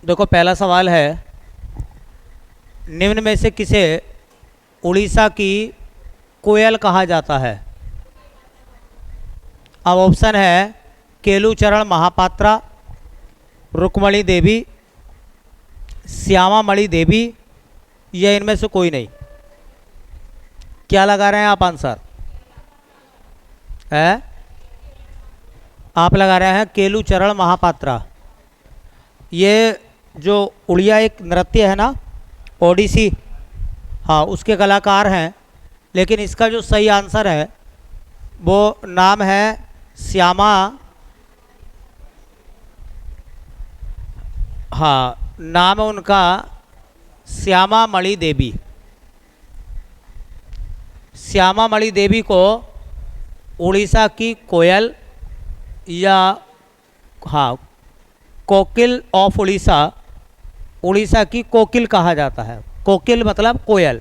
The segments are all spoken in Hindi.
देखो पहला सवाल है, निम्न में से किसे उड़ीसा की कोयल कहा जाता है? अब ऑप्शन है केलुचरण महापात्रा, रुक्मणी देवी, श्यामा मणि देवी, या इनमें से कोई नहीं। क्या लगा रहे हैं आप आंसर? है आप लगा रहे हैं केलुचरण महापात्रा। ये जो उड़िया एक नृत्य है ना, ओडिसी, हाँ उसके कलाकार हैं, लेकिन इसका जो सही आंसर है वो नाम है श्यामा, हाँ नाम है उनका श्यामा मणि देवी। श्यामा मणि देवी को उड़ीसा की कोयल या हाँ कोकिल ऑफ उड़ीसा, उड़ीसा की कोकिल कहा जाता है। कोकिल मतलब कोयल।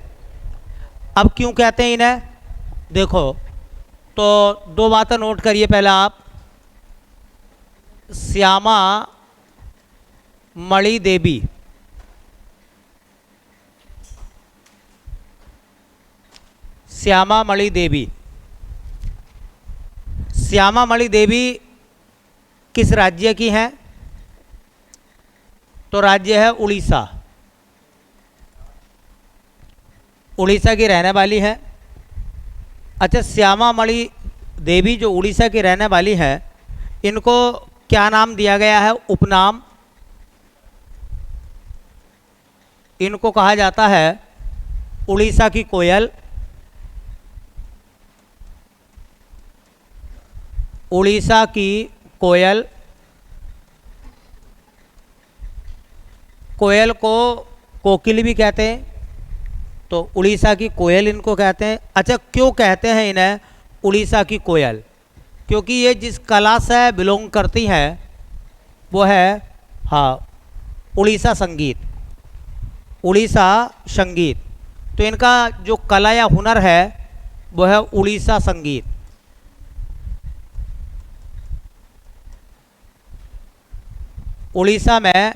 अब क्यों कहते हैं इन्हें, देखो तो दो बातें नोट करिए। पहला आप श्यामा मणि देवी, श्यामा मणि देवी, श्यामा मणि देवी किस राज्य की हैं? तो राज्य है उड़ीसा, उड़ीसा की रहने वाली है। अच्छा, श्यामा मणि देवी जो उड़ीसा की रहने वाली है, इनको क्या नाम दिया गया है, उपनाम? इनको कहा जाता है उड़ीसा की कोयल, उड़ीसा की कोयल। कोयल को कोकिल भी कहते हैं, तो उड़ीसा की कोयल इनको कहते हैं। अच्छा, क्यों कहते हैं इन्हें उड़ीसा की कोयल? क्योंकि ये जिस कला से बिलोंग करती हैं वो है हाँ उड़ीसा संगीत, उड़ीसा संगीत। तो इनका जो कला या हुनर है वो है उड़ीसा संगीत। उड़ीसा में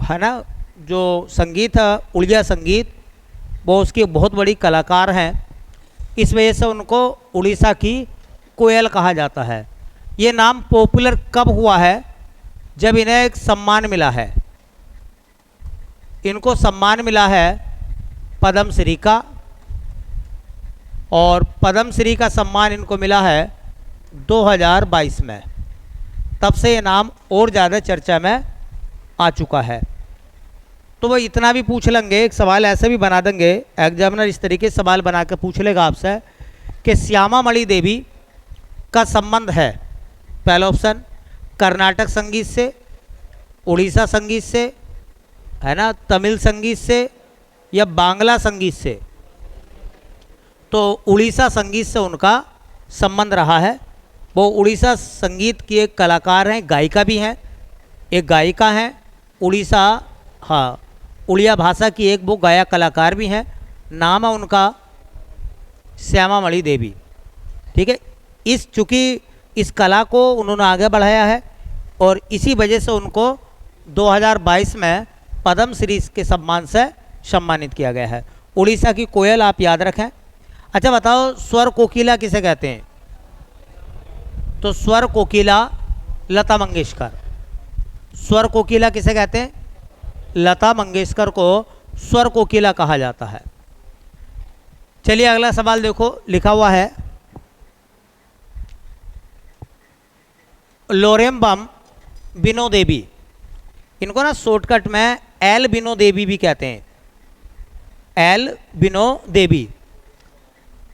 है ना जो संगीत है, उड़िया संगीत, वो उसकी बहुत बड़ी कलाकार हैं। इस वजह से उनको उड़ीसा की कोयल कहा जाता है। ये नाम पॉपुलर कब हुआ है? जब इन्हें एक सम्मान मिला है। इनको सम्मान मिला है पद्मश्री का, और पद्मश्री का सम्मान इनको मिला है 2022 में। तब से ये नाम और ज़्यादा चर्चा में आ चुका है। तो वह इतना भी पूछ लेंगे, एक सवाल ऐसे भी बना देंगे, एग्जामिनर इस तरीके से सवाल बना के पूछ लेगा आपसे कि श्यामा मणि देवी का संबंध है, पहला ऑप्शन कर्नाटक संगीत से, उड़ीसा संगीत से, है ना, तमिल संगीत से, या बांग्ला संगीत से। तो उड़ीसा संगीत से उनका संबंध रहा है। वो उड़ीसा संगीत की एक कलाकार हैं, गायिका भी हैं, एक गायिका हैं उड़ीसा, हाँ उड़िया भाषा की एक वो गायक कलाकार भी हैं। नाम है उनका श्यामा मणि देवी। ठीक है, इस चूँकि इस कला को उन्होंने आगे बढ़ाया है और इसी वजह से उनको 2022 में पद्मश्री के सम्मान से सम्मानित किया गया है। उड़ीसा की कोयल आप याद रखें। अच्छा बताओ, स्वर कोकिला किसे कहते हैं? तो स्वर कोकिला लता मंगेशकर। स्वर कोकिला किसे कहते हैं? लता मंगेशकर को स्वर कोकिला कहा जाता है। चलिए अगला सवाल देखो, लिखा हुआ है लोरेम्बम बिनो देवी। इनको ना शॉर्टकट में एल बिनो देवी भी कहते हैं। एल बिनो देवी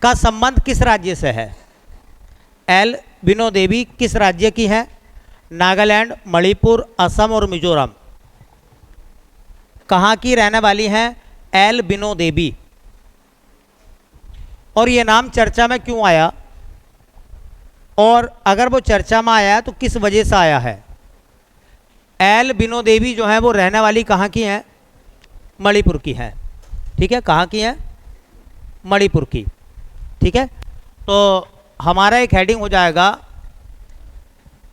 का संबंध किस राज्य से है? एल बिनो देवी किस राज्य की है? नागालैंड, मणिपुर, असम और मिजोरम। कहाँ की रहने वाली हैं एल बिनो देवी? और ये नाम चर्चा में क्यों आया, और अगर वो चर्चा में आया तो किस वजह से आया है? एल बिनो देवी जो है वो रहने वाली कहाँ की हैं? मणिपुर की हैं। ठीक है, कहाँ की हैं? मणिपुर की। ठीक है, तो हमारा एक हेडिंग हो जाएगा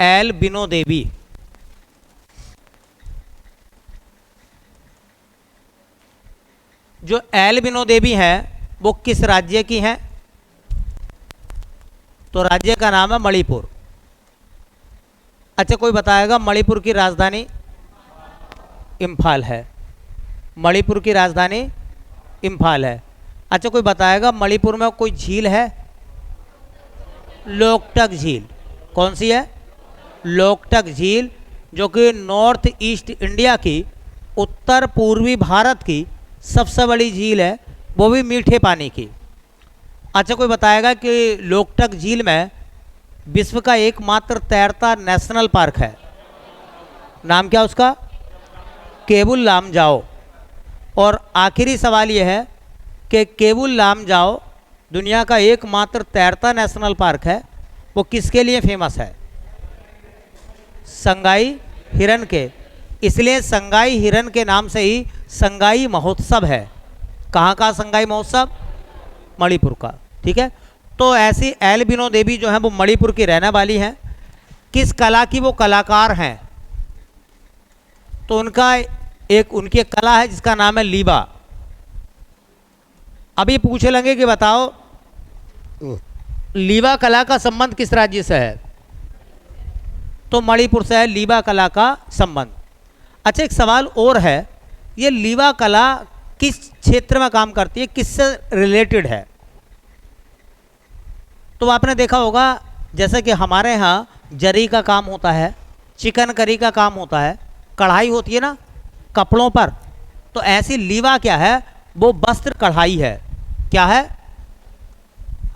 एल बिनो देवी। जो एल्बिनो देवी हैं वो किस राज्य की हैं? तो राज्य का नाम है मणिपुर। अच्छा, कोई बताएगा मणिपुर की राजधानी? इम्फाल है। मणिपुर की राजधानी इम्फाल है। अच्छा, कोई बताएगा मणिपुर में कोई झील है? लोकटक झील। कौन सी है? लोकटक झील, जो कि नॉर्थ ईस्ट इंडिया की, उत्तर पूर्वी भारत की सबसे बड़ी झील है, वो भी मीठे पानी की। अच्छा, कोई बताएगा कि लोकटक झील में विश्व का एकमात्र तैरता नेशनल पार्क है, नाम क्या उसका? केबुल लामजाओ। और आखिरी सवाल यह है कि केबुल लामजाओ दुनिया का एकमात्र तैरता नेशनल पार्क है, वो किसके लिए फेमस है? संगाई हिरन के। इसलिए संगाई हिरन के नाम से ही संगाई महोत्सव है। कहाँ का संगाई महोत्सव? मणिपुर का। ठीक है, तो ऐसी एल्बिनो देवी जो है वो मणिपुर की रहने वाली हैं। किस कला की वो कलाकार हैं? तो उनकी एक कला है जिसका नाम है लीबा। अभी पूछ लेंगे कि बताओ लीबा कला का संबंध किस राज्य से है? तो मणिपुर से है लीबा कला का संबंध। अच्छा, एक सवाल और है, ये लीबा कला किस क्षेत्र में काम करती है, किससे रिलेटेड है? तो आपने देखा होगा जैसे कि हमारे यहाँ जरी का काम होता है, चिकन करी का काम होता है, कढ़ाई होती है ना कपड़ों पर, तो ऐसी लीवा क्या है? वो वस्त्र कढ़ाई है। क्या है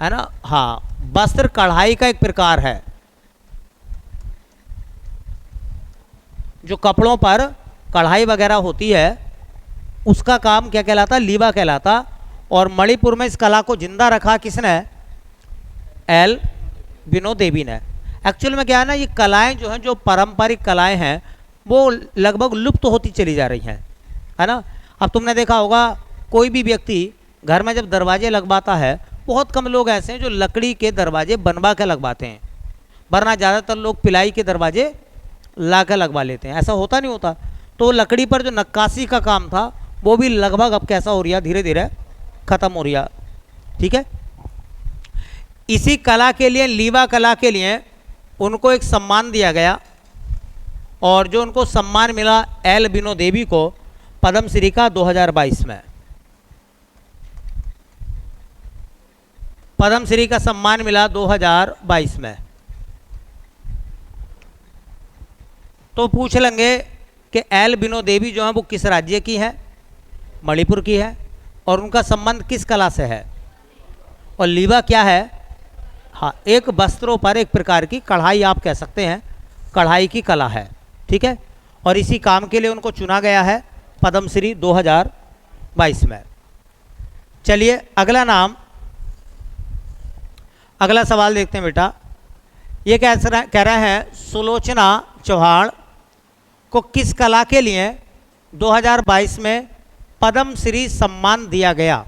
ना? हाँ, वस्त्र कढ़ाई का एक प्रकार है। जो कपड़ों पर कढ़ाई वगैरह होती है उसका काम क्या कहलाता? लीवा कहलाता। और मणिपुर में इस कला को जिंदा रखा किसने? एल्बिनो देवी ने। एक्चुअल में क्या है ना, ये कलाएं जो हैं, जो पारंपरिक कलाएं हैं, वो लगभग लुप्त होती चली जा रही हैं, है ना। अब तुमने देखा होगा कोई भी व्यक्ति घर में जब दरवाजे लगवाता है, बहुत कम लोग ऐसे हैं जो लकड़ी के दरवाजे बनवा के लगवाते हैं, वरना ज़्यादातर लोग पिलाई के दरवाजे ला के लगवा लेते हैं। ऐसा होता नहीं होता। तो लकड़ी पर जो नक्काशी का काम था वो भी लगभग अब कैसा हो रहा, धीरे धीरे ख़त्म हो रहा। ठीक है, इसी कला के लिए, लीवा कला के लिए उनको एक सम्मान दिया गया, और जो उनको सम्मान मिला एल्बिनो देवी को पद्मश्री का 2022 में। पद्मश्री का सम्मान मिला 2022 में। तो पूछ लेंगे कि एल्बिनो देवी जो है वो किस राज्य की है? मणिपुर की है। और उनका संबंध किस कला से है? और लीवा क्या है? हाँ, एक वस्त्रों पर एक प्रकार की कढ़ाई आप कह सकते हैं, कढ़ाई की कला है। ठीक है, और इसी काम के लिए उनको चुना गया है पद्मश्री 2022 में। चलिए अगला सवाल देखते हैं बेटा। ये कह रहे हैं सुलोचना चौहान को किस कला के लिए 2022 में पद्मश्री सम्मान दिया गया?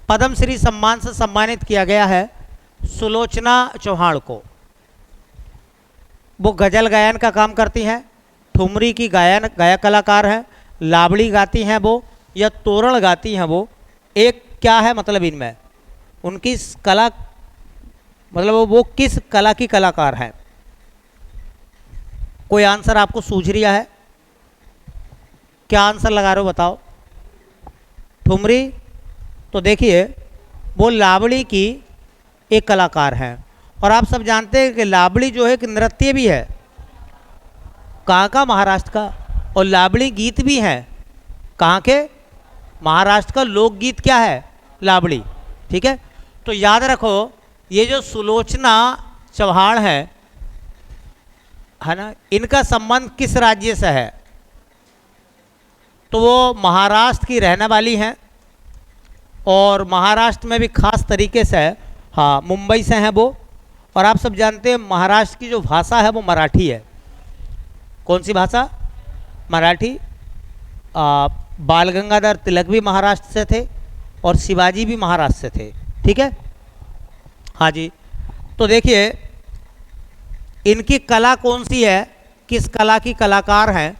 पद्मश्री सम्मान से सम्मानित किया गया है सुलोचना चौहान को। वो गजल गायन का काम करती हैं, ठुमरी की गायक कलाकार हैं, लावड़ी गाती हैं वो, या तोरण गाती हैं वो। एक क्या है मतलब इनमें उनकी कला, मतलब वो किस कला की कलाकार हैं? कोई आंसर आपको सूझ रहा है? क्या आंसर लगा रहे हो बताओ? ठुमरी? तो देखिए वो लावड़ी की एक कलाकार हैं। और आप सब जानते हैं कि लावड़ी जो है एक नृत्य भी है। कहाँ का? महाराष्ट्र का। और लावड़ी गीत भी हैं। कहाँ के? महाराष्ट्र का लोकगीत क्या है? लावड़ी। ठीक है, तो याद रखो ये जो सुलोचना चौहान है ना, इनका संबंध किस राज्य से है? तो वो महाराष्ट्र की रहने वाली हैं, और महाराष्ट्र में भी खास तरीके से, हाँ, मुंबई से हैं वो। और आप सब जानते हैं महाराष्ट्र की जो भाषा है वो मराठी है। कौन सी भाषा? मराठी। बाल गंगाधर तिलक भी महाराष्ट्र से थे, और शिवाजी भी महाराष्ट्र से थे। ठीक है, हाँ जी। तो देखिए इनकी कला कौन सी है, किस कला की कलाकार हैं?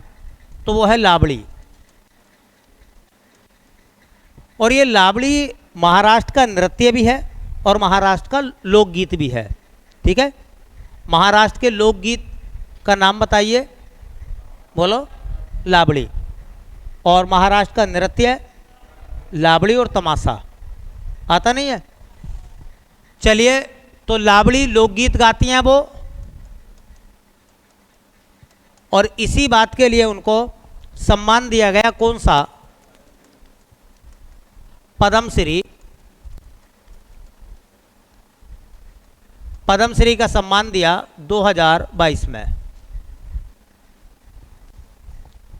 तो वो है लावड़ी। और ये लावड़ी महाराष्ट्र का नृत्य भी है और महाराष्ट्र का लोकगीत भी है। ठीक है, महाराष्ट्र के लोकगीत का नाम बताइए, बोलो। लावड़ी। और महाराष्ट्र का नृत्य लावड़ी और तमाशा। आता नहीं है? चलिए, तो लावड़ी लोकगीत गाती हैं वो, और इसी बात के लिए उनको सम्मान दिया गया, कौन सा? पद्मश्री। पद्मश्री का सम्मान दिया 2022 में।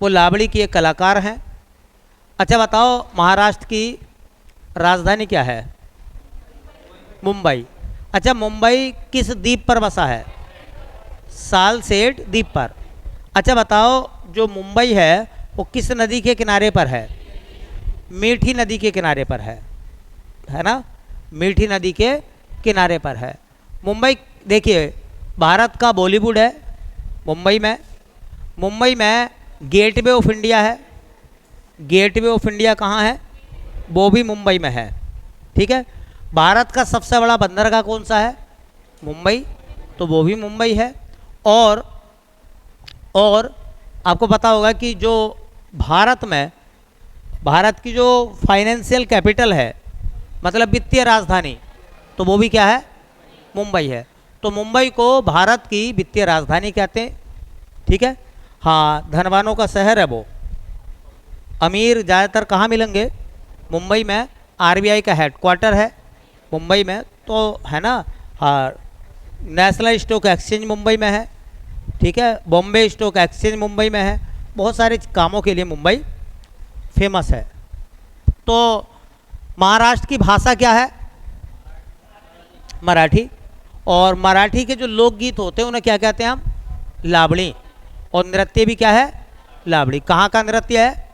वो लावड़ी की एक कलाकार हैं। अच्छा बताओ, महाराष्ट्र की राजधानी क्या है? मुंबई। अच्छा, मुंबई किस द्वीप पर बसा है? सालसेट द्वीप पर। अच्छा बताओ, जो मुंबई है वो किस नदी के किनारे पर है? मीठी नदी के किनारे पर है ना? मीठी नदी के किनारे पर है मुंबई। देखिए, भारत का बॉलीवुड है मुंबई में। मुंबई में गेटवे ऑफ इंडिया है। गेटवे ऑफ इंडिया कहाँ है? वो भी मुंबई में है। ठीक है, भारत का सबसे बड़ा बंदरगाह कौन सा है? मुंबई, तो वो भी मुंबई है। और आपको पता होगा कि जो भारत में, भारत की जो फाइनेंशियल कैपिटल है, मतलब वित्तीय राजधानी, तो वो भी क्या है? मुंबई है। तो मुंबई को भारत की वित्तीय राजधानी कहते हैं। ठीक है, हाँ, धनवानों का शहर है वो। अमीर ज़्यादातर कहाँ मिलेंगे? मुंबई में। आरबीआई का हेडक्वार्टर है मुंबई में, तो है ना। हाँ, नेशनल स्टॉक एक्सचेंज मुंबई में है। ठीक है, बॉम्बे स्टॉक एक्सचेंज मुंबई में है। बहुत सारे कामों के लिए मुंबई फेमस है। तो महाराष्ट्र की भाषा क्या है? मराठी। और मराठी के जो लोकगीत होते हैं उन्हें क्या कहते हैं हम? लावड़ी। और नृत्य भी क्या है? लावड़ी। कहाँ का नृत्य है?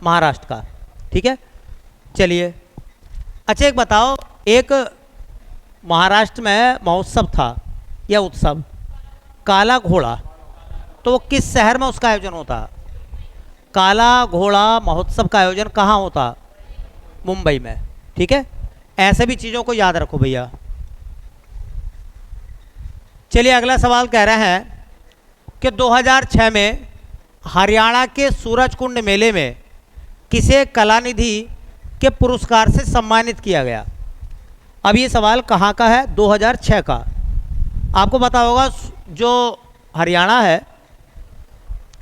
महाराष्ट्र का। ठीक है, चलिए। अच्छा, एक बताओ, एक महाराष्ट्र में महोत्सव था या उत्सव, काला घोड़ा, तो वो किस शहर में उसका आयोजन होता? काला घोड़ा महोत्सव का आयोजन कहाँ होता? मुंबई में। ठीक है, ऐसे भी चीज़ों को याद रखो भैया। चलिए, अगला सवाल कह रहे हैं कि 2006 में हरियाणा के सूरजकुंड मेले में किसे कलानिधि के पुरस्कार से सम्मानित किया गया? अब ये सवाल कहाँ का है? 2006 का। आपको पता होगा, जो हरियाणा है,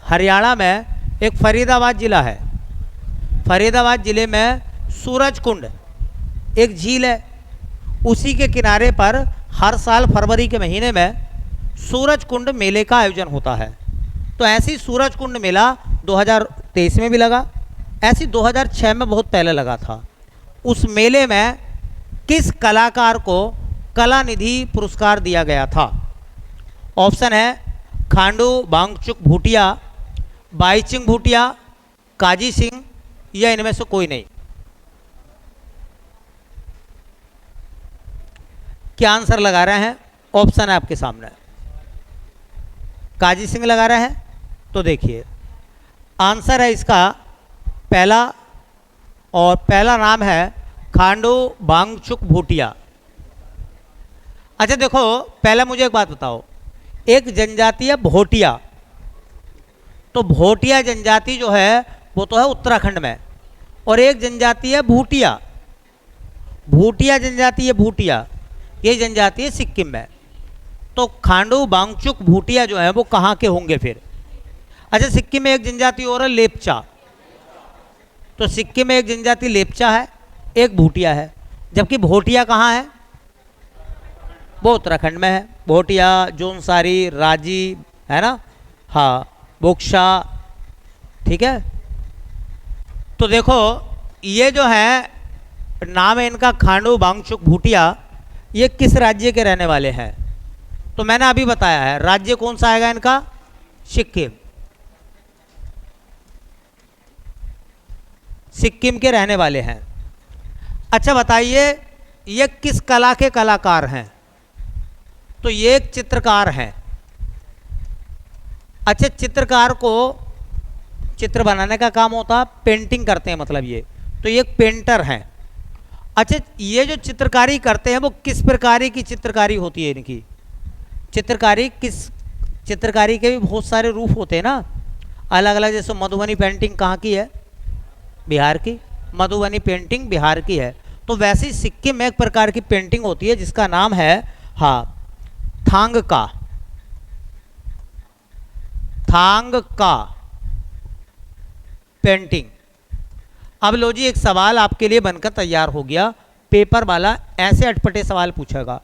हरियाणा में एक फरीदाबाद ज़िला है। फरीदाबाद ज़िले में सूरजकुंड एक झील है, उसी के किनारे पर हर साल फरवरी के महीने में सूरजकुंड मेले का आयोजन होता है। तो ऐसी सूरजकुंड मेला 2023 में भी लगा, ऐसी 2006 में बहुत पहले लगा था। उस मेले में किस कलाकार को कलानिधि पुरस्कार दिया गया था? ऑप्शन है खांडू वांगचुक भूटिया, बाईचिंग भूटिया, काजी सिंह, या इनमें से कोई नहीं। क्या आंसर लगा रहे हैं? ऑप्शन है आपके सामने। काजी सिंह लगा रहे हैं, तो देखिए आंसर है इसका पहला, और पहला नाम है खांडू वांगचुक भूटिया। अच्छा देखो, पहले मुझे एक बात बताओ, एक जनजाति है भोटिया, तो भोटिया जनजाति जो है वो तो है उत्तराखंड में, और एक जनजाति है भूटिया। भूटिया जनजाति है, भूटिया ये जनजाति है सिक्किम में। तो खांडू वांगचुक भूटिया जो है वो कहाँ के होंगे फिर? अच्छा, सिक्किम में एक जनजाति और है लेपचा, तो सिक्किम में एक जनजाति लेपचा है, एक भूटिया है, जबकि भोटिया कहाँ है? वो उत्तराखंड में है। भोटिया, जोनसारी, राजी, है ना, हाँ, बोक्शा। ठीक है, तो देखो ये जो है नाम है इनका खांडू वांगचुक भूटिया, ये किस राज्य के रहने वाले हैं? तो मैंने अभी बताया है, राज्य कौन सा आएगा इनका? सिक्किम। सिक्किम के रहने वाले हैं। अच्छा बताइए, ये किस कला के कलाकार हैं? तो ये एक चित्रकार हैं। अच्छा, चित्रकार को चित्र बनाने का काम होता है, पेंटिंग करते हैं मतलब ये, तो ये एक पेंटर हैं। अच्छा, ये जो चित्रकारी करते हैं वो किस प्रकार की चित्रकारी होती है इनकी? चित्रकारी के भी बहुत सारे रूप होते हैं ना, अलग अलग। जैसे मधुबनी पेंटिंग कहाँ की है? बिहार की। मधुबनी पेंटिंग बिहार की है। तो वैसे ही सिक्किम में एक प्रकार की पेंटिंग होती है जिसका नाम है, हाँ, थांग का पेंटिंग। अब लो जी, एक सवाल आपके लिए बनकर तैयार हो गया। पेपर वाला ऐसे अटपटे सवाल पूछेगा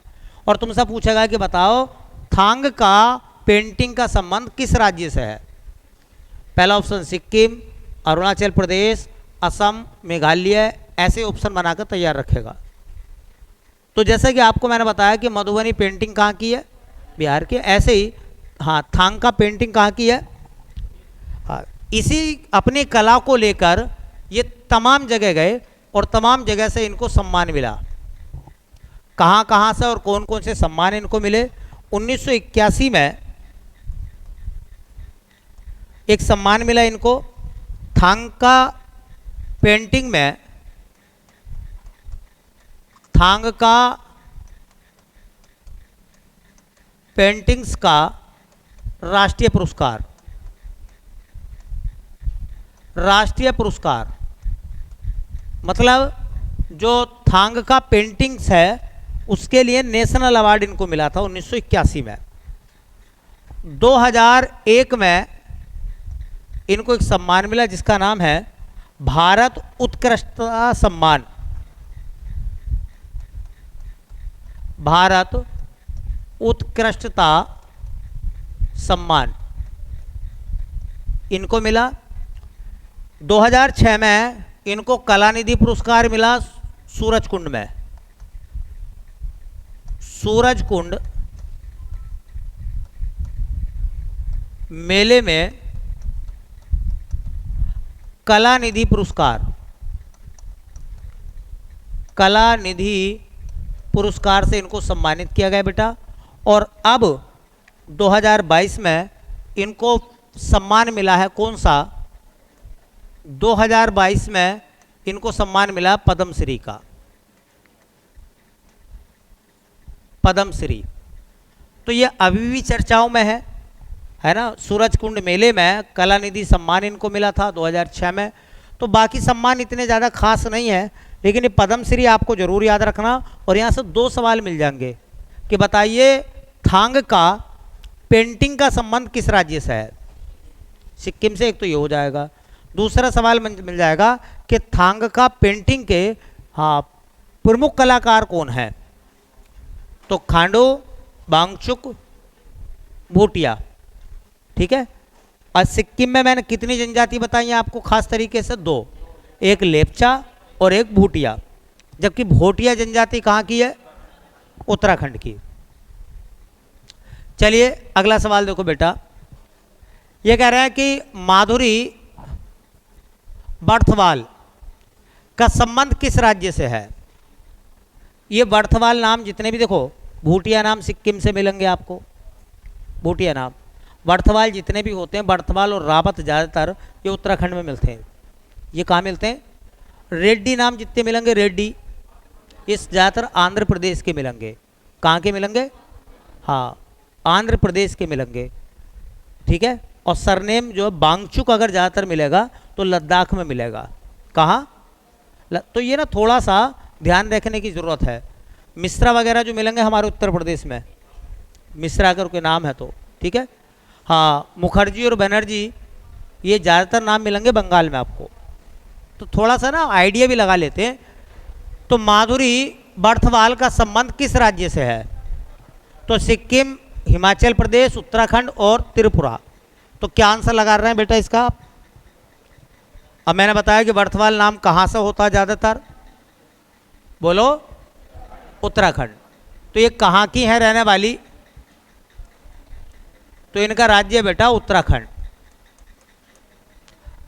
और तुमसे पूछेगा कि बताओ थांग का पेंटिंग का संबंध किस राज्य से है? पहला ऑप्शन सिक्किम, अरुणाचल प्रदेश, असम, मेघालय, ऐसे ऑप्शन बनाकर तैयार रखेगा। तो जैसे कि आपको मैंने बताया कि मधुबनी पेंटिंग कहाँ की है? बिहार की। ऐसे ही हाँ, थांग का पेंटिंग कहाँ की है? हाँ, इसी अपनी कला को लेकर ये तमाम जगह गए और तमाम जगह से इनको सम्मान मिला। कहाँ कहाँ से और कौन कौन से सम्मान इनको मिले? 1981 में एक सम्मान मिला इनको थांग का पेंटिंग में, थांग का पेंटिंग्स का राष्ट्रीय पुरस्कार। राष्ट्रीय पुरस्कार मतलब जो थांग का पेंटिंग्स है उसके लिए नेशनल अवार्ड इनको मिला था 1981 में। 2001 में इनको एक सम्मान मिला जिसका नाम है भारत उत्कृष्टता सम्मान। भारत उत्कृष्टता सम्मान इनको मिला। 2006 में इनको कलानिधि पुरस्कार मिला सूरजकुंड में। सूरजकुंड मेले में कलानिधि पुरस्कार, कलानिधि पुरस्कार से इनको सम्मानित किया गया बेटा। और अब 2022 में इनको सम्मान मिला है कौन सा? 2022 में इनको सम्मान मिला पद्मश्री का। पद्मश्री तो ये अभी भी चर्चाओं में है ना। सूरजकुंड मेले में कलानिधि सम्मान इनको मिला था 2006 में। तो बाकी सम्मान इतने ज़्यादा खास नहीं है, लेकिन ये पद्मश्री आपको जरूर याद रखना। और यहाँ से 2 सवाल मिल जाएंगे कि बताइए थांग का पेंटिंग का संबंध किस राज्य से है? सिक्किम से। एक तो ये हो जाएगा। दूसरा सवाल मिल जाएगा कि थांग का पेंटिंग के हाँ प्रमुख कलाकार कौन है? तो खांडो, वांगचुक, भूटिया। ठीक है। और सिक्किम में मैंने कितनी जनजाति बताई है आपको खास तरीके से? 2, एक लेपचा और एक भूटिया। जबकि भूटिया जनजाति कहाँ की है? उत्तराखंड की। चलिए अगला सवाल देखो बेटा। ये कह रहा है कि माधुरी बर्थवाल का संबंध किस राज्य से है? ये बर्थवाल नाम जितने भी देखो, भूटिया नाम सिक्किम से मिलेंगे आपको, भूटिया नाम। बर्थवाल जितने भी होते हैं, बर्थवाल और रावत ज़्यादातर ये उत्तराखंड में मिलते हैं। ये कहाँ मिलते हैं? रेड्डी नाम जितने मिलेंगे, रेड्डी इस ज़्यादातर आंध्र प्रदेश के मिलेंगे। कहाँ के मिलेंगे? हाँ, आंध्र प्रदेश के मिलेंगे। ठीक है। और सरनेम जो वांगचुक अगर ज़्यादातर मिलेगा तो लद्दाख में मिलेगा। कहाँ? तो ये ना थोड़ा सा ध्यान रखने की ज़रूरत है। मिश्रा वगैरह जो मिलेंगे हमारे उत्तर प्रदेश में, मिश्रा अगर कोई नाम है तो। ठीक है। हाँ, मुखर्जी और बनर्जी ये ज़्यादातर नाम मिलेंगे बंगाल में आपको। तो थोड़ा सा ना आइडिया भी लगा लेते हैं। तो माधुरी बर्थवाल का संबंध किस राज्य से है? तो सिक्किम, हिमाचल प्रदेश, उत्तराखंड और त्रिपुरा। तो क्या आंसर लगा रहे हैं बेटा इसका? अब मैंने बताया कि बर्थवाल नाम कहाँ से होता है ज़्यादातर? बोलो। उत्तराखंड। तो ये कहाँ की है रहने वाली? तो इनका राज्य बेटा उत्तराखंड।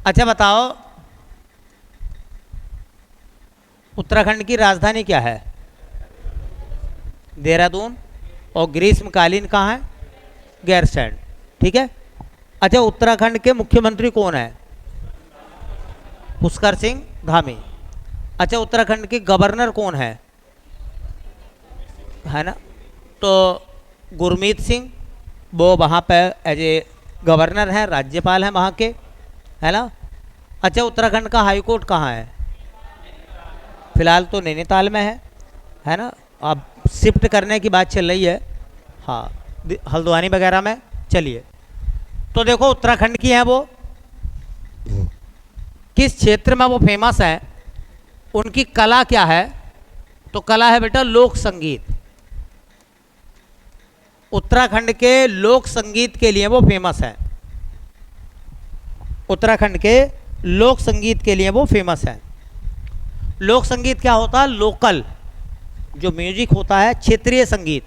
अच्छा बताओ, उत्तराखंड की राजधानी क्या है? देहरादून। और ग्रीष्मकालीन कहाँ है? गैरसैंण। ठीक है। अच्छा, उत्तराखंड के मुख्यमंत्री कौन है? पुष्कर सिंह धामी। अच्छा, उत्तराखंड के गवर्नर कौन है ना? तो गुरमीत सिंह, वो वहाँ पे एज ए गवर्नर हैं, राज्यपाल हैं वहाँ के, है ना? अच्छा, उत्तराखंड का हाई कोर्ट कहाँ है? फिलहाल तो नैनीताल में है ना? अब शिफ्ट करने की बात चल रही है, हाँ, हल्द्वानी वगैरह में। चलिए, तो देखो उत्तराखंड की है वो, किस क्षेत्र में वो फेमस है, उनकी कला क्या है? तो कला है बेटा लोक संगीत। उत्तराखंड के लोक संगीत के लिए वो फेमस है। उत्तराखंड के लोक संगीत के लिए वो फेमस है। लोक संगीत क्या होता है? लोकल जो म्यूजिक होता है, क्षेत्रीय संगीत,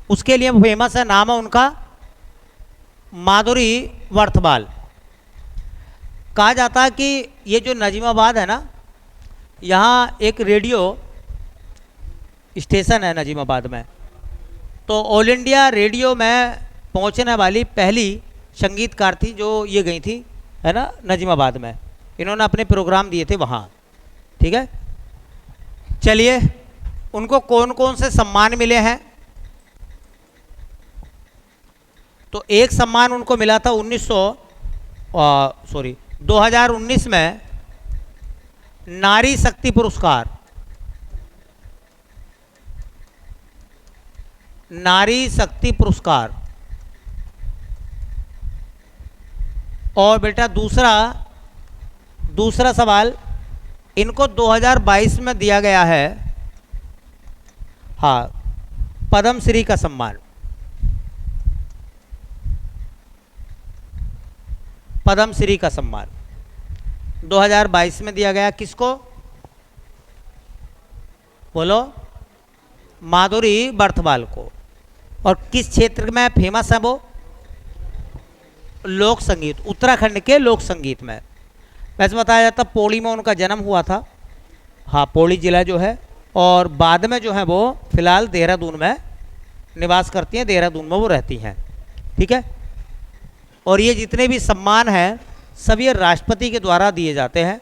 उसके लिए वो फेमस है। नाम है उनका माधुरी वर्थवाल। कहा जाता है कि ये जो नजीमाबाद है ना, यहाँ एक रेडियो स्टेशन है नजीमाबाद में, तो ऑल इंडिया रेडियो में पहुँचने वाली पहली संगीतकार थी जो ये गई थी, है ना, नजीमाबाद में। इन्होंने अपने प्रोग्राम दिए थे वहाँ, ठीक है। चलिए, उनको कौन कौन से सम्मान मिले हैं? तो एक सम्मान उनको मिला था 2019 में, नारी शक्ति पुरस्कार। नारी शक्ति पुरस्कार। और बेटा दूसरा सवाल इनको 2022 में दिया गया है, हाँ, पद्मश्री का सम्मान। पद्मश्री का सम्मान 2022 में दिया गया। किसको? बोलो। माधुरी बर्थवाल को। और किस क्षेत्र में फेमस है वो? लोक संगीत, उत्तराखंड के लोक संगीत में। वैसे बताया जाता पौड़ी में उनका जन्म हुआ था, हाँ, पौड़ी जिला जो है, और बाद में जो है वो फिलहाल देहरादून में निवास करती हैं, देहरादून में वो रहती हैं, ठीक है। और ये जितने भी सम्मान हैं सब ये राष्ट्रपति के द्वारा दिए जाते हैं।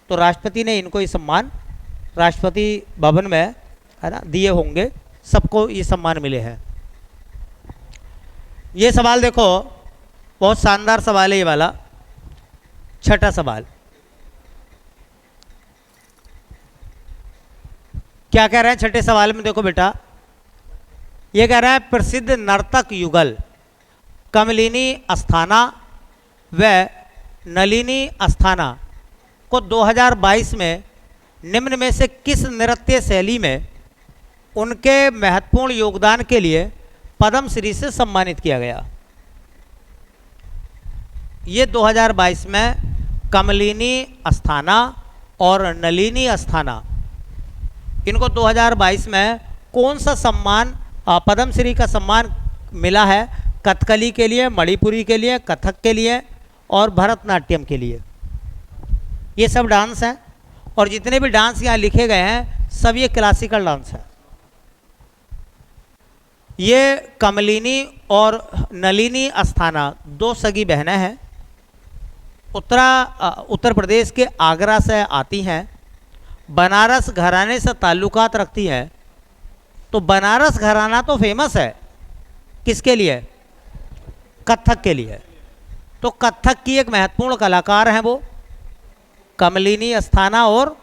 तो राष्ट्रपति ने इनको ये सम्मान राष्ट्रपति भवन में, है ना, दिए होंगे, सबको ये सम्मान मिले हैं। ये सवाल देखो, बहुत शानदार सवाल है ये वाला। छठा सवाल क्या कह रहे हैं छठे सवाल में? देखो बेटा, ये कह रहा है प्रसिद्ध नर्तक युगल कमलिनी अस्थाना व नलिनी अस्थाना को 2022 में निम्न में से किस नृत्य शैली में उनके महत्वपूर्ण योगदान के लिए पद्मश्री से सम्मानित किया गया? ये 2022 में कमलिनी अस्थाना और नलिनी अस्थाना, इनको 2022 में कौन सा सम्मान, पद्मश्री का सम्मान मिला है? कथकली के लिए, मणिपुरी के लिए, कथक के लिए और भरतनाट्यम के लिए। ये सब डांस हैं, और जितने भी डांस यहाँ लिखे गए हैं सब ये क्लासिकल डांस है। ये कमलिनी और नलिनी अस्थाना दो सगी बहनें हैं, उत्तर प्रदेश के आगरा से आती हैं, बनारस घराने से ताल्लुकात रखती हैं। तो बनारस घराना तो फेमस है किसके लिए? कथक के लिए। तो कथक की एक महत्वपूर्ण कलाकार हैं वो कमलिनी अस्थाना और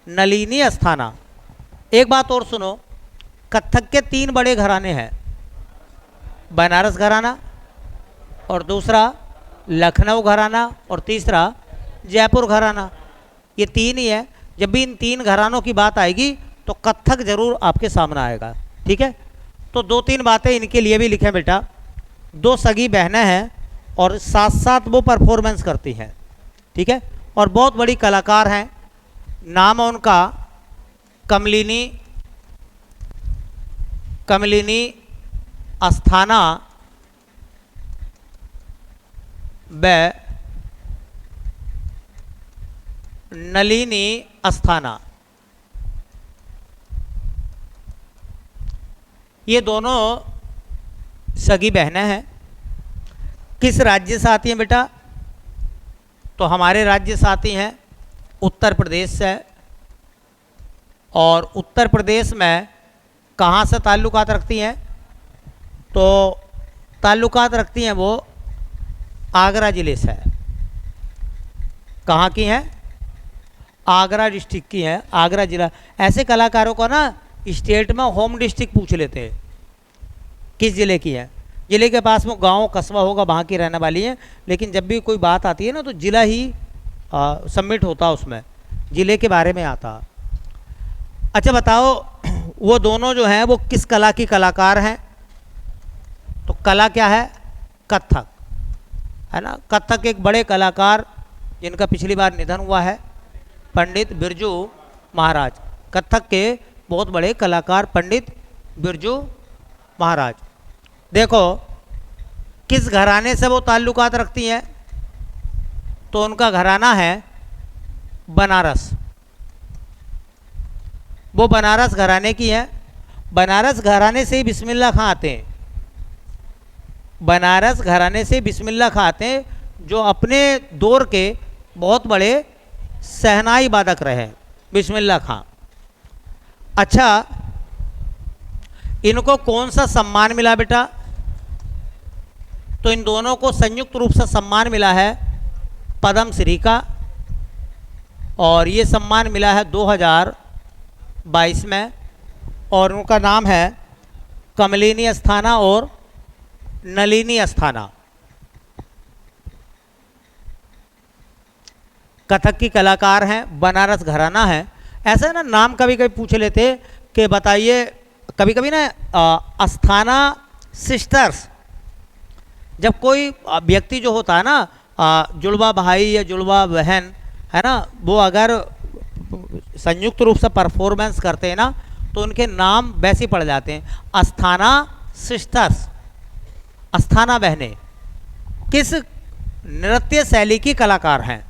नलिनी अस्थाना। एक बात और सुनो, कथक के 3 बड़े घराने हैं, बनारस घराना, और दूसरा लखनऊ घराना, और तीसरा जयपुर घराना। ये 3 ही है। जब भी इन 3 घरानों की बात आएगी तो कथक जरूर आपके सामने आएगा, ठीक है। तो 2-3 बातें इनके लिए भी लिखें बेटा। 2 सगी बहनें हैं और साथ साथ वो परफॉर्मेंस करती हैं, ठीक है, और बहुत बड़ी कलाकार हैं। नाम है उनका कमलिनी अस्थाना व नलिनी अस्थाना। ये दोनों सगी बहनें हैं। किस राज्य से आती हैं बेटा? तो हमारे राज्य से आती हैं, उत्तर प्रदेश से। और उत्तर प्रदेश में कहाँ से ताल्लुकात रखती हैं? तो ताल्लुकात रखती हैं वो आगरा ज़िले से। कहाँ की हैं? आगरा डिस्ट्रिक्ट की हैं, आगरा ज़िला। ऐसे कलाकारों को ना स्टेट में होम डिस्ट्रिक्ट पूछ लेते हैं, किस ज़िले की है। ज़िले के पास में गांव कस्बा होगा, वहाँ की रहने वाली है, लेकिन जब भी कोई बात आती है ना तो ज़िला ही सबमिट होता, उसमें ज़िले के बारे में आता। अच्छा बताओ, वो दोनों जो हैं वो किस कला की कलाकार हैं? तो कला क्या है? कथक, है ना। कथक एक बड़े कलाकार जिनका पिछली बार निधन हुआ है, पंडित बिरजू महाराज। कथक के बहुत बड़े कलाकार पंडित बिरजू महाराज। देखो किस घराने से वो ताल्लुकात रखती हैं? तो उनका घराना है बनारस। वो बनारस घराने की है। बनारस घराने से ही बिस्मिल्लाह खां आते हैं। बनारस घराने से बिस्मिल्लाह खां आते हैं, जो अपने दौर के बहुत बड़े शहनाई वादक रहे, बिस्मिल्लाह खां। अच्छा, इनको कौन सा सम्मान मिला बेटा? तो इन दोनों को संयुक्त रूप से सम्मान मिला है पद्म श्री का, और ये सम्मान मिला है 2022 में, और उनका नाम है कमलिनी अस्थाना और नलिनी अस्थाना। कथक की कलाकार हैं, बनारस घराना है। ऐसा ना नाम कभी कभी पूछ लेते कि बताइए, कभी कभी ना अस्थाना सिस्टर्स, जब कोई व्यक्ति जो होता है ना, जुड़वा भाई या जुड़वा बहन, है ना, वो अगर संयुक्त रूप से परफॉर्मेंस करते हैं ना तो उनके नाम वैसे पड़ जाते हैं, अस्थाना सिस्टर्स, अस्थाना बहनें। किस नृत्य शैली की कलाकार हैं?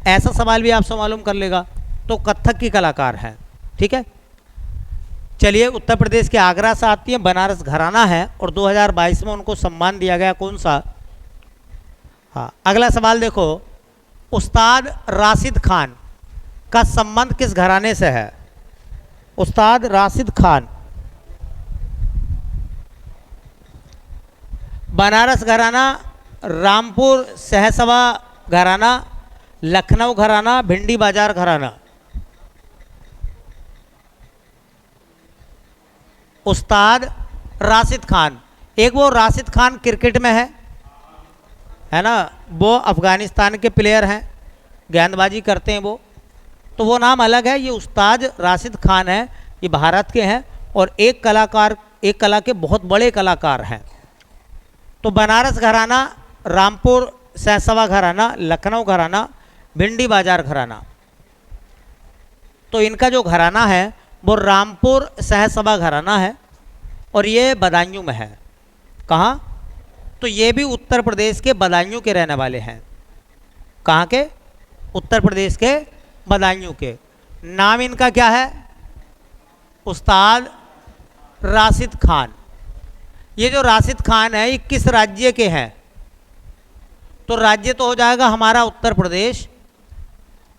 ऐसा सवाल भी आपसे मालूम कर लेगा। तो कथक की कलाकार हैं, ठीक है। चलिए, उत्तर प्रदेश के आगरा से आती हैं, बनारस घराना है, और 2022 में उनको सम्मान दिया गया। कौन सा? हाँ, अगला सवाल देखो, उस्ताद राशिद खान का संबंध किस घराने से है? उस्ताद राशिद खान बनारस घराना, रामपुर सहसवा घराना, लखनऊ घराना, भिंडी बाजार घराना। उस्ताद राशिद खान, एक वो राशिद खान क्रिकेट में है ना, वो अफ़गानिस्तान के प्लेयर हैं, गेंदबाजी करते हैं वो, तो वो नाम अलग है। ये उस्ताद राशिद खान है, ये भारत के हैं, और एक कलाकार, एक कला के बहुत बड़े कलाकार हैं। तो बनारस घराना, रामपुर सहसवा घराना, लखनऊ घराना, भिंडी बाजार घराना। तो इनका जो घराना है वो रामपुर सहसवा घराना है, और ये बदायूं में है। कहाँ? तो ये भी उत्तर प्रदेश के बदायूं के रहने वाले हैं। कहाँ के? उत्तर प्रदेश के बदायूं के। नाम इनका क्या है? उस्ताद राशिद खान। ये जो राशिद खान है, ये किस राज्य के हैं? तो राज्य तो हो जाएगा हमारा उत्तर प्रदेश,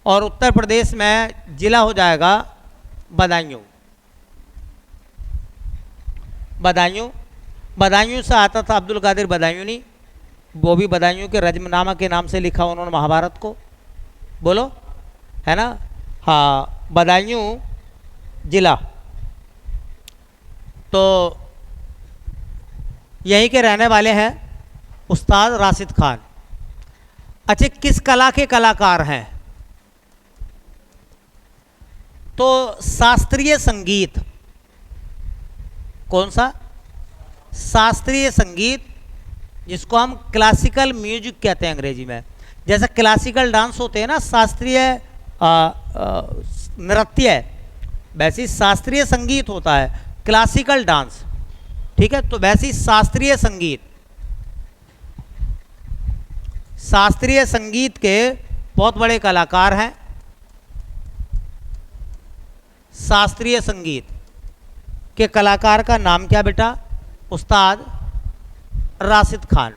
और उत्तर प्रदेश में जिला हो जाएगा बदायूं। बदायूं, बदायूं से आता था अब्दुल कादिर बदायूनी, वो भी बदायूं के रज्मनामा के नाम से लिखा उन्होंने महाभारत को, बोलो, है ना। हाँ, बदायूं जिला, तो यहीं के रहने वाले हैं उस्ताद राशिद खान। अच्छा, किस कला के कलाकार हैं? तो शास्त्रीय संगीत। कौन सा? शास्त्रीय संगीत, जिसको हम क्लासिकल म्यूजिक कहते हैं अंग्रेजी में। जैसा क्लासिकल डांस होते हैं ना, शास्त्रीय नृत्य, वैसे ही शास्त्रीय संगीत होता है, क्लासिकल डांस, ठीक है। तो वैसे ही शास्त्रीय संगीत, शास्त्रीय संगीत के बहुत बड़े कलाकार हैं। शास्त्रीय संगीत के कलाकार का नाम क्या बेटा? उस्ताद राशिद खान।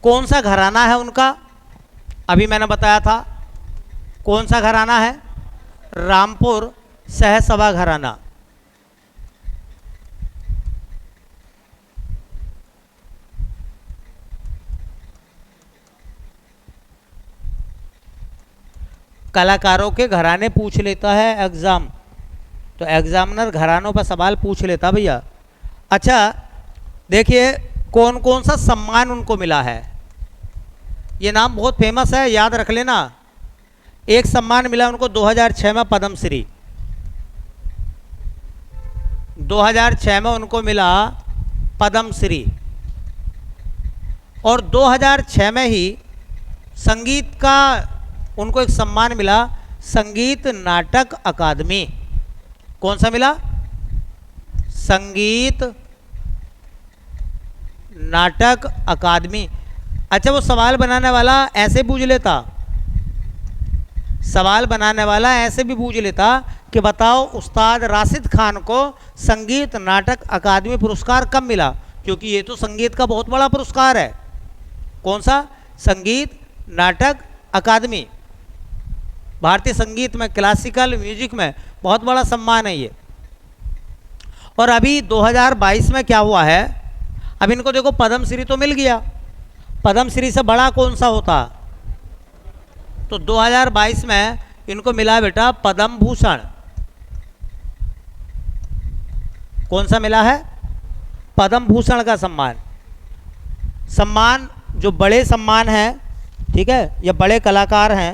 कौन सा घराना है उनका? अभी मैंने बताया था कौन सा घराना है? रामपुर सहसभा घराना। कलाकारों के घराने पूछ लेता है एग्जाम, तो एग्जामिनर घरानों पर सवाल पूछ लेता भैया। अच्छा देखिए कौन कौन सा सम्मान उनको मिला है, ये नाम बहुत फेमस है, याद रख लेना। एक सम्मान मिला उनको 2006 में पद्मश्री, 2006 में उनको मिला पद्मश्री, और 2006 में ही संगीत का उनको एक सम्मान मिला, संगीत नाटक अकादमी। कौन सा मिला? संगीत नाटक अकादमी। अच्छा वो सवाल बनाने वाला ऐसे पूछ लेता, सवाल बनाने वाला ऐसे भी पूछ लेता कि बताओ उस्ताद राशिद खान को संगीत नाटक अकादमी पुरस्कार कब मिला, क्योंकि ये तो संगीत का बहुत बड़ा पुरस्कार है। कौन सा? संगीत नाटक अकादमी। भारतीय संगीत में, क्लासिकल म्यूजिक में बहुत बड़ा सम्मान है ये। और अभी 2022 में क्या हुआ है, अब इनको देखो पद्मश्री तो मिल गया, पद्मश्री से बड़ा कौन सा होता? तो 2022 में इनको मिला बेटा पद्म भूषण। कौन सा मिला है? पद्म भूषण का सम्मान। सम्मान जो बड़े सम्मान हैं, ठीक है, या बड़े कलाकार हैं,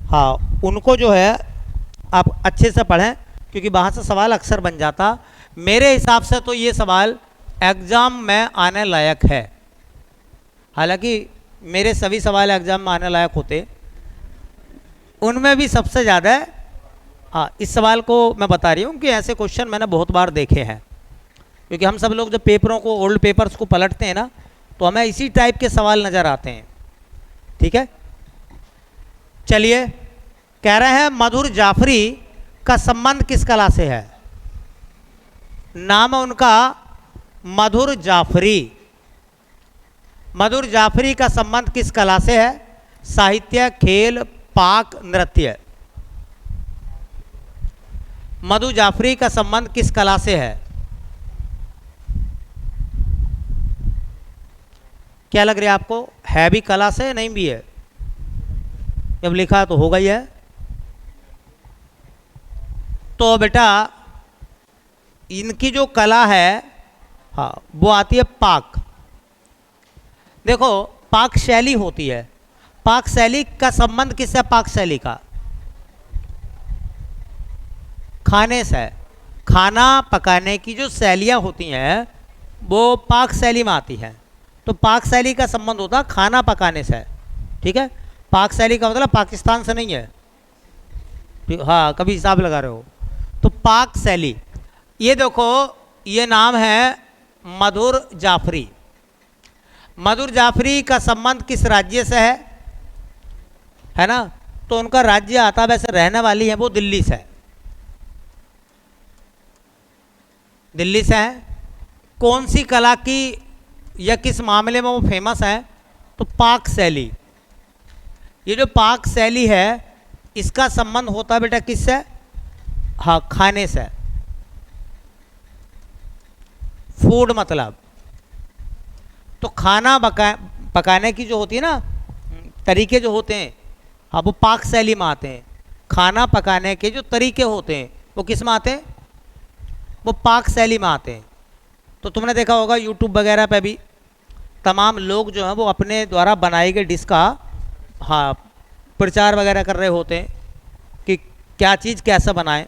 हाँ उनको जो है आप अच्छे से पढ़ें, क्योंकि वहाँ से सवाल अक्सर बन जाता। मेरे हिसाब से तो ये सवाल एग्ज़ाम में आने लायक है, हालांकि मेरे सभी सवाल एग्ज़ाम में आने लायक होते, उनमें भी सबसे ज़्यादा हाँ इस सवाल को मैं बता रही हूँ कि ऐसे क्वेश्चन मैंने बहुत बार देखे हैं, क्योंकि हम सब लोग जब पेपरों को, ओल्ड पेपर्स को पलटते हैं ना, तो हमें इसी टाइप के सवाल नज़र आते हैं। ठीक है, चलिए कह रहे हैं मधुर जाफरी का संबंध किस कला से है? नाम है उनका मधुर जाफरी। मधुर जाफरी का संबंध किस कला से है? साहित्य, खेल, पाक, नृत्य। मधु जाफरी का संबंध किस कला से है? क्या लग रहा है आपको? है भी कला से, नहीं भी है? जब लिखा तो होगा ही है। तो बेटा इनकी जो कला है हाँ वो आती है पाक। देखो पाक शैली होती है, पाक शैली का संबंध किससे? पाक शैली का खाने से। खाना पकाने की जो शैलियाँ होती हैं वो पाक शैली में आती हैं, तो पाक शैली का संबंध होता है खाना पकाने से। ठीक है, पाक शैली का मतलब पाकिस्तान से नहीं है, हाँ कभी हिसाब लगा रहे हो। तो पाक शैली, ये देखो ये नाम है मधुर जाफरी। मधुर जाफरी का संबंध किस राज्य से है ना? तो उनका राज्य आता, वैसे रहने वाली है वो दिल्ली से, दिल्ली से है। कौन सी कला की या किस मामले में वो फेमस है? तो पाक शैली। ये जो पाक शैली है इसका संबंध होता है बेटा किससे? हाँ खाने से। फूड मतलब तो खाना पकाने की जो होती है ना तरीके जो होते हैं, हाँ वो पाक शैली में आते हैं। खाना पकाने के जो तरीके होते हैं वो किस में आते हैं? वो पाक शैली में आते हैं। तो तुमने देखा होगा यूट्यूब वगैरह पे भी तमाम लोग जो हैं वो अपने द्वारा बनाई गई डिश का हाँ प्रचार वगैरह कर रहे होते हैं कि क्या चीज़ कैसे बनाएं।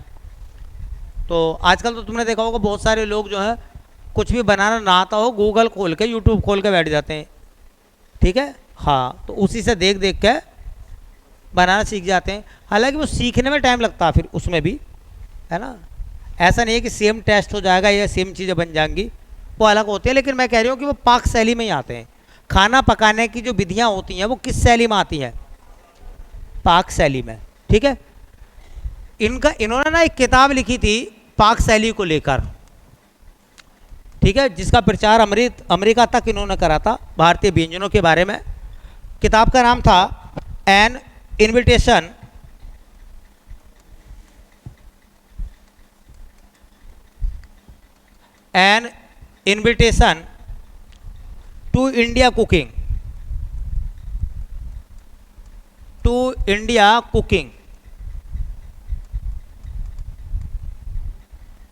तो आजकल तो तुमने देखा होगा बहुत सारे लोग जो हैं कुछ भी बनाना ना आता हो, गूगल खोल के, यूट्यूब खोल के बैठ जाते हैं। ठीक है, हाँ तो उसी से देख देख के बनाना सीख जाते हैं। हालांकि वो सीखने में टाइम लगता है फिर उसमें भी, है ना। ऐसा नहीं है कि सेम टेस्ट हो जाएगा या सेम चीज़ें बन जाएंगी, वो अलग होती है। लेकिन मैं कह रही हूँ कि वो पाक शैली में ही आते हैं। खाना पकाने की जो विधियाँ होती हैं वो किस शैली में आती हैं? पाक शैली में। ठीक है, इन्होंने ना एक किताब लिखी थी पाक शैली को लेकर, ठीक है, जिसका प्रचार अमेरिका तक इन्होंने करा था भारतीय व्यंजनों के बारे में। किताब का नाम था an invitation an invitation to India cooking, to India cooking,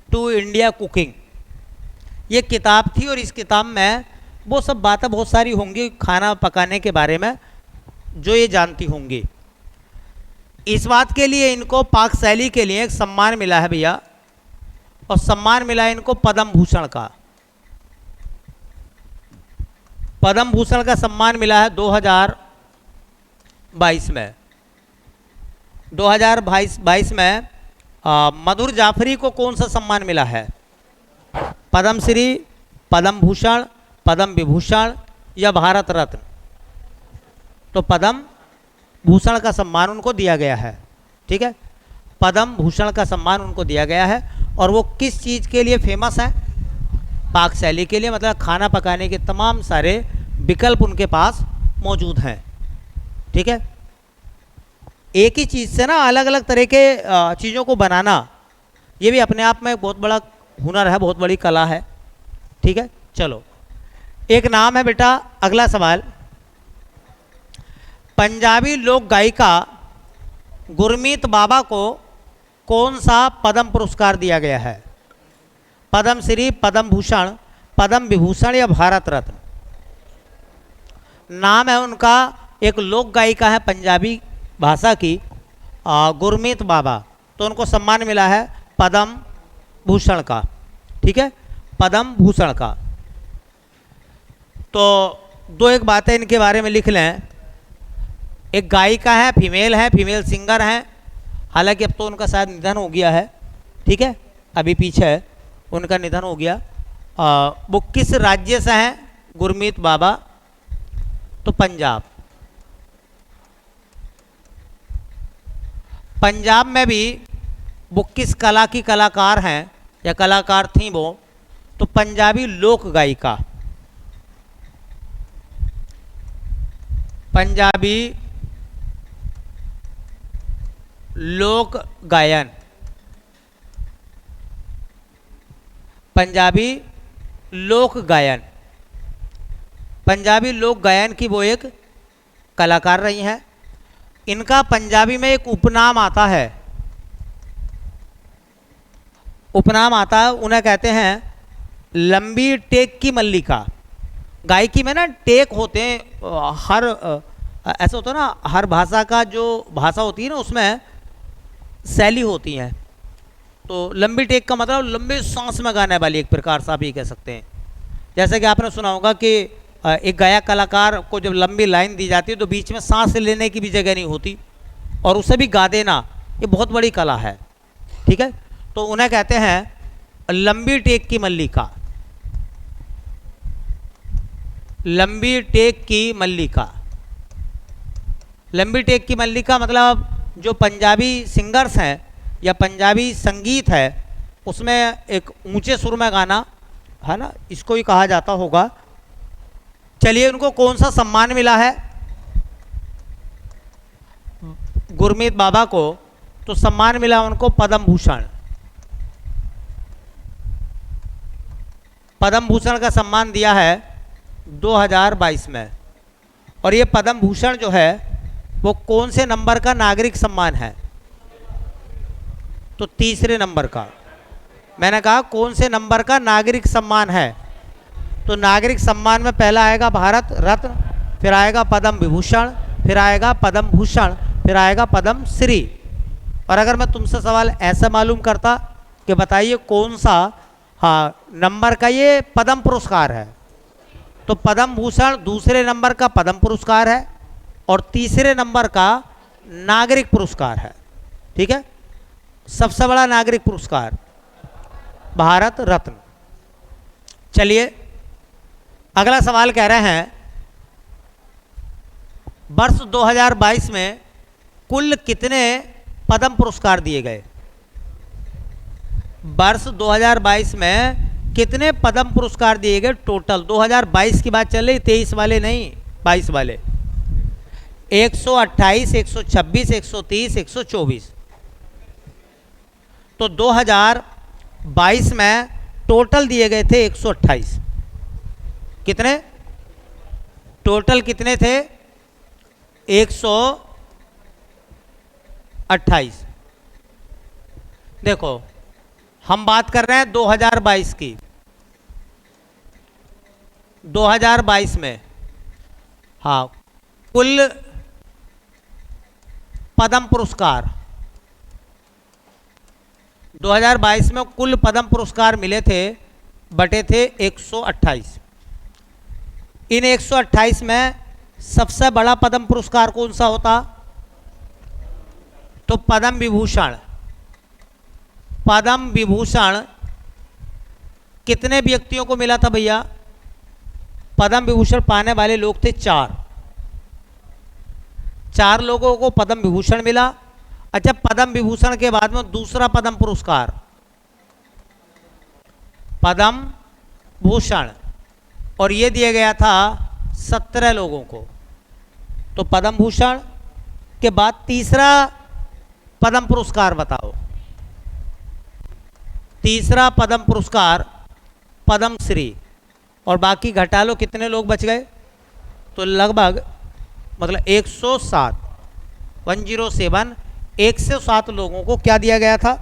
to India cooking, ये किताब थी। और इस किताब में वो सब बातें बहुत सारी होंगी खाना पकाने के बारे में जो ये जानती होंगी। इस बात के लिए इनको पाक शैली के लिए एक सम्मान मिला है भैया, और सम्मान मिला है इनको पद्म भूषण का। पद्म भूषण का सम्मान मिला है 2022 में। 2022 में मधुर जाफरी को कौन सा सम्मान मिला है? पद्मश्री, पद्म भूषण, पद्म विभूषण या भारत रत्न? तो पद्म भूषण का सम्मान उनको दिया गया है। ठीक है, पद्म भूषण का सम्मान उनको दिया गया है। और वो किस चीज़ के लिए फेमस है? पाक शैली के लिए, मतलब खाना पकाने के तमाम सारे विकल्प उनके पास मौजूद हैं। ठीक है, एक ही चीज़ से ना अलग अलग तरह के चीज़ों को बनाना, ये भी अपने आप में एक बहुत बड़ा हुनर है, बहुत बड़ी कला है। ठीक है, चलो एक नाम है बेटा। अगला सवाल, पंजाबी लोक गायिका गुरमीत बाबा को कौन सा पद्म पुरस्कार दिया गया है? पद्मश्री, पद्म भूषण, पद्म विभूषण या भारत रत्न? नाम है उनका, एक लोक गायिका है पंजाबी भाषा की, गुरमीत बाबा, तो उनको सम्मान मिला है पद्म भूषण का। ठीक है, पद्म भूषण का। तो दो एक बातें इनके बारे में लिख लें। एक गायिका है, फीमेल सिंगर हैं, हालांकि अब तो उनका शायद निधन हो गया है। ठीक है, अभी पीछे है, उनका निधन हो गया। वो किस राज्य से हैं गुरमीत बाबा? तो पंजाब। पंजाब में भी वो किस कला की कलाकार हैं या कलाकार थी वो? तो पंजाबी लोक गायिका, पंजाबी लोक गायन, पंजाबी लोक गायन, पंजाबी लोक गायन की वो एक कलाकार रही हैं। इनका पंजाबी में एक उपनाम आता है, उपनाम आता है, उन्हें कहते हैं लंबी टेक की मल्लिका। गायकी में ना टेक होते हैं, हर ऐसा होता है ना, हर भाषा का जो भाषा होती है ना उसमें शैली होती है। तो लंबी टेक का मतलब लंबे सांस में गाने वाली, एक प्रकार से आप ये कह सकते हैं। जैसे कि आपने सुना होगा कि एक गायक कलाकार को जब लंबी लाइन दी जाती है तो बीच में सांस लेने की भी जगह नहीं होती, और उसे भी गा देना, ये बहुत बड़ी कला है। ठीक है, तो उन्हें कहते हैं लंबी टेक की मल्लिका, लंबी टेक की मल्लिका। लंबी टेक की मल्लिका मतलब जो पंजाबी सिंगर्स हैं या पंजाबी संगीत है उसमें एक ऊंचे सुर में गाना है ना, इसको ही कहा जाता होगा। चलिए, उनको कौन सा सम्मान मिला है गुरमीत बाबा को? तो सम्मान मिला उनको पद्म भूषण। पद्म भूषण का सम्मान दिया है 2022 में। और ये पद्म भूषण जो है वो कौन से नंबर का नागरिक सम्मान है? तो तीसरे नंबर का। मैंने कहा कौन से नंबर का नागरिक सम्मान है? तो नागरिक सम्मान में पहला आएगा भारत रत्न, फिर आएगा पद्म विभूषण, फिर आएगा पद्म भूषण, फिर आएगा पद्म श्री। और अगर मैं तुमसे सवाल ऐसा मालूम करता कि बताइए कौन सा नंबर का ये पद्म पुरस्कार है, तो पद्म भूषण दूसरे नंबर का पद्म पुरस्कार है और तीसरे नंबर का नागरिक पुरस्कार है। ठीक है, सबसे बड़ा नागरिक पुरस्कार भारत रत्न। चलिए, अगला सवाल कह रहे हैं वर्ष 2022 में कुल कितने पद्म पुरस्कार दिए गए? वर्ष 2022 में कितने पद्म पुरस्कार दिए गए टोटल? 2022 की बात चल रही, 23 वाले नहीं, 22 वाले। 128, 126, 130, 124। तो 2022 में टोटल दिए गए थे 128। कितने टोटल कितने थे? 128। देखो हम बात कर रहे हैं 2022 की। 2022 में हाँ कुल पद्म पुरस्कार 2022 में कुल पद्म पुरस्कार मिले थे, बटे थे 128। इन 128 में सबसे बड़ा पद्म पुरस्कार कौन सा होता? तो पद्म विभूषण। पद्म विभूषण कितने व्यक्तियों को मिला था भैया? पद्म विभूषण पाने वाले लोग थे 4। 4 लोगों को पद्म विभूषण मिला। अच्छा, पद्म विभूषण के बाद में दूसरा पद्म पुरस्कार पद्म भूषण, और ये दिया गया था 17 लोगों को। तो पद्म भूषण के बाद तीसरा पद्म पुरस्कार बताओ। तीसरा पद्म पुरस्कार पद्म श्री, और बाकी घटा लो कितने लोग बच गए? तो लगभग मतलब 107 107 लोगों को क्या दिया गया था?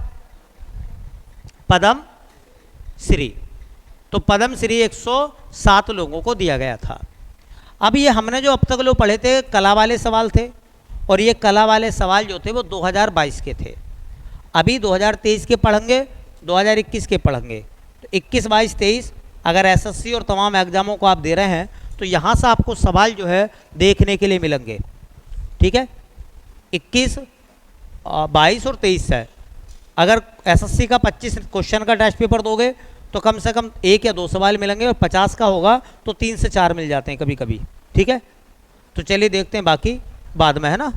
पद्म श्री। तो पद्म श्री 107 लोगों को दिया गया था। अब ये हमने जो अब तक लोग पढ़े थे कला वाले सवाल थे, और ये कला वाले सवाल जो थे वो 2022 के थे। अभी 2023 के पढ़ेंगे, 2021 के पढ़ेंगे। तो 21, 22, 23 अगर एसएससी और तमाम एग्जामों को आप दे रहे हैं तो यहाँ से आपको सवाल जो है देखने के लिए मिलेंगे। ठीक है, 21, 22 और 23 है। अगर एसएससी का 25 क्वेश्चन का टेस्ट पेपर दोगे तो कम से कम 1 या 2 सवाल मिलेंगे, और 50 का होगा तो 3 से 4 मिल जाते हैं कभी कभी। ठीक है, तो चलिए देखते हैं बाकी बाद में, है ना।